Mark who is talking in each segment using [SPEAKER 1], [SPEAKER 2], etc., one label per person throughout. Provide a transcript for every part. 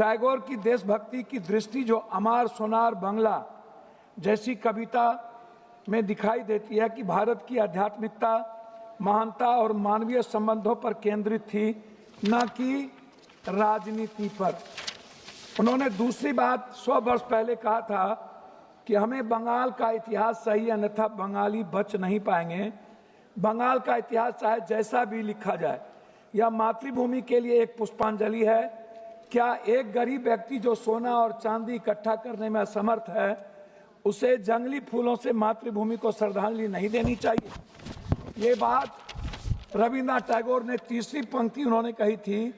[SPEAKER 1] टैगोर की देशभक्ति की दृष्टि जो अमार सोनार बंगला जैसी कविता में दिखाई देती है कि भारत की आध्यात्मिकता, महानता और मानवीय संबंधों पर केंद्रित थी, न कि राजनीति पर। उन्होंने दूसरी बात 100 वर्ष पहले कहा था कि हमें बंगाल का इतिहास सही, अन्यथा बंगाली बच नहीं पाएंगे। बंगाल का इतिहास चाहे जैसा भी लिखा जाए, यह मातृभूमि के लिए एक पुष्पांजलि है। क्या एक गरीब व्यक्ति जो सोना और चांदी इकट्ठा करने में असमर्थ है, उसे जंगली फूलों से मातृभूमि को श्रद्धांजलि नहीं देनी चाहिए? ये बात रविन्द्रनाथ टैगोर ने तीसरी पंक्ति उन्होंने कही थी,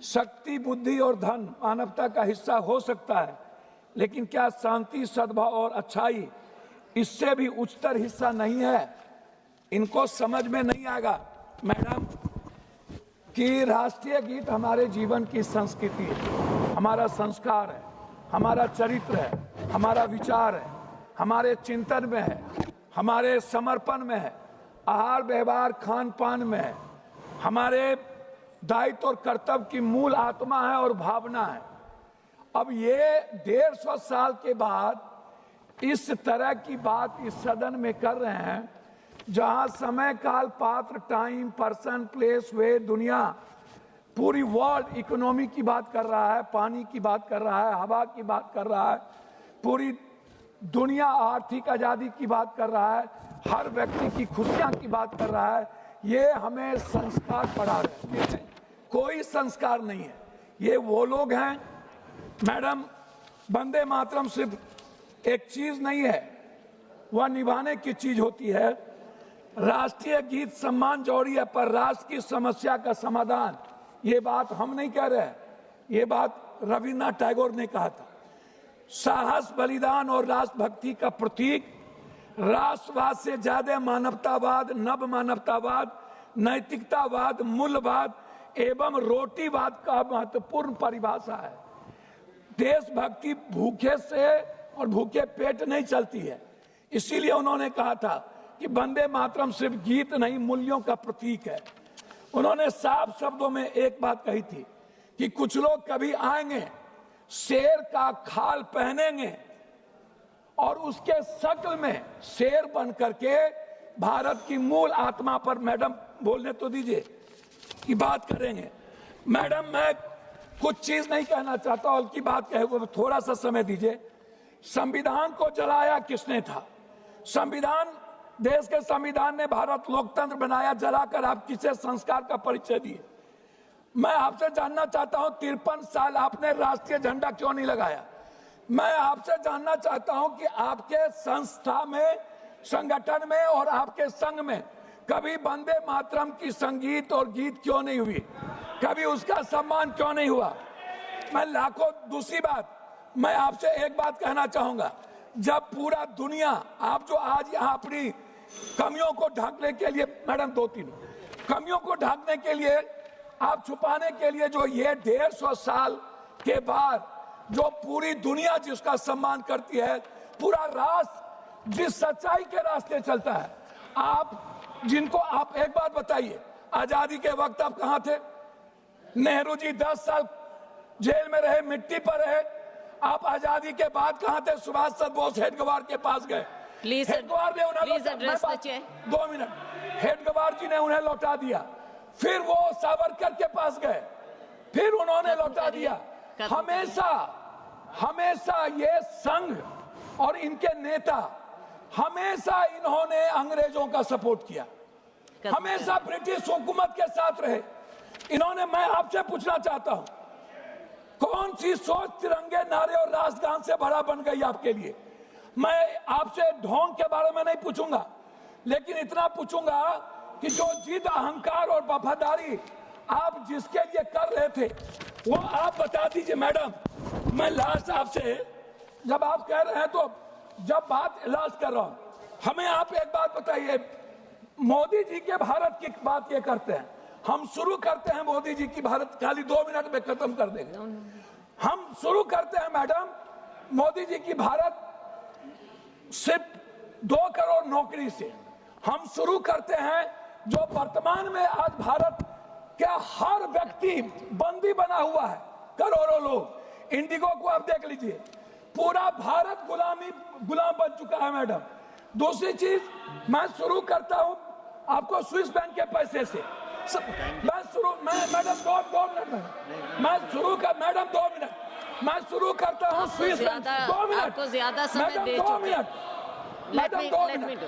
[SPEAKER 1] शक्ति, बुद्धि और धन मानवता का हिस्सा हो सकता है, लेकिन क्या शांति, सद्भाव और अच्छाई इससे भी उच्चतर हिस्सा नहीं है? इनको समझ में नहीं आएगा मैडम कि राष्ट्रीय गीत हमारे जीवन की संस्कृति है, हमारा संस्कार है, हमारा चरित्र है, हमारा विचार है, हमारे चिंतन में है, हमारे समर्पण में है, आहार व्यवहार खान पान में है, हमारे दायित्व और कर्तव्य की मूल आत्मा है और भावना है। अब ये 150 साल के बाद इस तरह की बात इस सदन में कर रहे हैं, जहां समय, काल, पात्र, टाइम, पर्सन, प्लेस, वे, दुनिया, पूरी वर्ल्ड इकोनॉमी की बात कर रहा है, पानी की बात कर रहा है, हवा की बात कर रहा है, पूरी दुनिया आर्थिक आजादी की बात कर रहा है, हर व्यक्ति की खुशियां की बात कर रहा है। ये हमें संस्कार पढ़ा रहे हैं, कोई संस्कार नहीं है। ये वो लोग हैं मैडम, वंदे मातरम सिर्फ एक चीज नहीं है, वह निभाने की चीज होती है। राष्ट्रीय गीत सम्मान जरूरी है, पर राष्ट्र की समस्या का समाधान, ये बात हम नहीं कह रहे, ये बात रविन्द्रनाथ टैगोर ने कहा था। साहस, बलिदान और राष्ट्रभक्ति का प्रतीक, राष्ट्रवाद से ज्यादा मानवतावाद, नव मानवतावाद, नैतिकतावाद, मूल्यवाद एवं रोटीवाद का महत्वपूर्ण परिभाषा है। देशभक्ति भूखे से और भूखे पेट नहीं चलती है, इसीलिए उन्होंने कहा था कि वंदे मातरम सिर्फ गीत नहीं, मूल्यों का प्रतीक है। उन्होंने साफ शब्दों में एक बात कही थी कि कुछ लोग कभी आएंगे, शेर का खाल पहनेंगे और उसके शक्ल में शेर बन करके भारत की मूल आत्मा पर, मैडम बोलने तो दीजिए, की बात करेंगे। मैडम मैं कुछ चीज नहीं कहना चाहता, और की बात कहे वो थोड़ा सा समय दीजिए। संविधान को जलाया किसने था? संविधान, देश के संविधान ने भारत लोकतंत्र बनाया, जलाकर आप किसे संस्कार का परिचय दिए? मैं आपसे जानना चाहता हूं 53 साल आपने राष्ट्रीय झंडा क्यों नहीं लगाया? मैं आपसे जानना चाहता हूं कि आपके संस्था में, संगठन में और आपके संघ में कभी वंदे मातरम की संगीत और गीत क्यों नहीं हुई? कभी उसका सम्मान क्यों नहीं हुआ? मैं लाखों, दूसरी बात मैं आपसे एक बात कहना चाहूंगा, जब पूरा दुनिया, आप जो आज यहाँ अपनी कमियों को ढकने के लिए, मैडम 2-3 कमियों को ढकने के लिए, आप छुपाने के लिए, जो ये 150 साल के बाद जो पूरी दुनिया जिसका सम्मान करती है, पूरा राष्ट्र जिस सच्चाई के रास्ते चलता है, आप जिनको, आप एक बात बताइए, आजादी के वक्त आप कहां थे? नेहरू जी 10 साल जेल में रहे, मिट्टी पर रहे। आप आजादी के बाद कहां थे? सुभाष चंद्र बोस हेडगवार के पास गए, हेडगवार ने उन्हें 2 मिनट, हेडगवार जी ने उन्हें लौटा दिया, फिर वो सावरकर के पास गए, फिर उन्होंने लौटा दिया। हमेशा हमेशा ये संघ और इनके नेता, हमेशा इन्होंने अंग्रेजों का सपोर्ट किया, हमेशा ब्रिटिश हुकूमत के साथ रहे इन्होंने। मैं आपसे पूछना चाहता हूं, कौन सी सोच तिरंगे, नारे और राष्ट्रगान से बड़ा बन गई आपके लिए? मैं आपसे ढोंग के बारे में नहीं पूछूंगा, लेकिन इतना पूछूंगा कि जो जिद, अहंकार और वफादारी आप जिसके लिए कर रहे थे, वो आप बता दीजिए। मैडम मैं लास्ट आपसे, जब आप कह रहे हैं तो जब बात लास्ट कर रहा हूं, हमें आप एक बात बताइए, मोदी जी के भारत की बात ये करते हैं, हम शुरू करते हैं मोदी जी की भारत, खाली 2 मिनट में खत्म कर देंगे। हम शुरू करते हैं मैडम मोदी जी की भारत सिर्फ 2 करोड़ नौकरी से। हम शुरू करते हैं जो वर्तमान में आज भारत का हर व्यक्ति बंदी बना हुआ है, करोड़ों लोग, इंडिगो को आप देख लीजिए, पूरा भारत गुलाम बन चुका है मैडम। दूसरी चीज, मैं शुरू करता हूं आपको स्विस बैंक के पैसे से। मैडम 2 मिनट मैं शुरू कर, मैडम 2 मिनट मैं शुरू करता हूं स्विस बैंक। 2 मिनट,
[SPEAKER 2] आपको ज्यादा समय दे
[SPEAKER 1] मैडम 2 मिनट, मैडम 2 मिनट।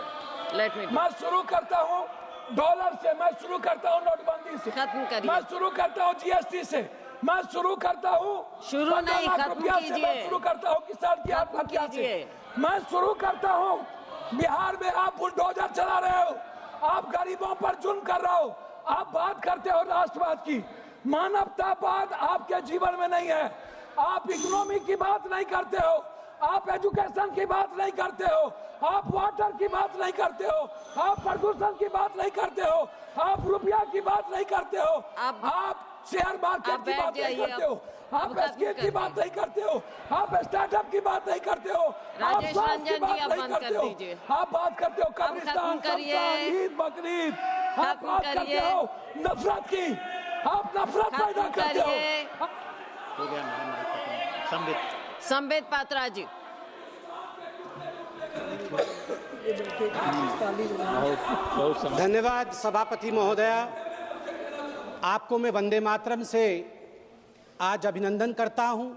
[SPEAKER 1] मैं शुरू करता हूं डॉलर से, मैं शुरू करता हूं नोटबंदी से,
[SPEAKER 2] खत्म करिए।
[SPEAKER 1] मैं शुरू करता हूं जीएसटी से, मैं शुरू करता हूं
[SPEAKER 2] शुरू नहीं, खत्म कीजिए।
[SPEAKER 1] मैं शुरू करता हूं किसान की आत्महत्या से, मैं शुरू करता हूं बिहार में आप बुलडोजर चला रहे हो, आप गरीबों पर जुल्म कर रहे हो, आप बात करते हो राष्ट्रवाद की, मानवतावाद आपके जीवन में नहीं है, आप इकोनॉमी की बात नहीं करते हो, आप एजुकेशन की बात नहीं करते हो, आप वाटर की बात नहीं करते हो, आप प्रदूषण की बात नहीं करते हो, आप रुपया की बात नहीं करते हो, आप शेयर मार्केट की बात नहीं करते हो, आप स्कीम की बात नहीं करते हो, आप स्टार्टअप की बात नहीं करते हो, आप स्वास्थ्य की बात नहीं करते हो, आप बात करते हो कब्रिस्तान, ईद बकरीद, आप बात करते हो नफरत की, आप नफरत पैदा करते हो।
[SPEAKER 3] हो गया
[SPEAKER 2] संबित पात्रा जी।
[SPEAKER 4] धन्यवाद सभापति महोदया, आपको मैं वंदे मातरम से आज अभिनंदन करता हूं।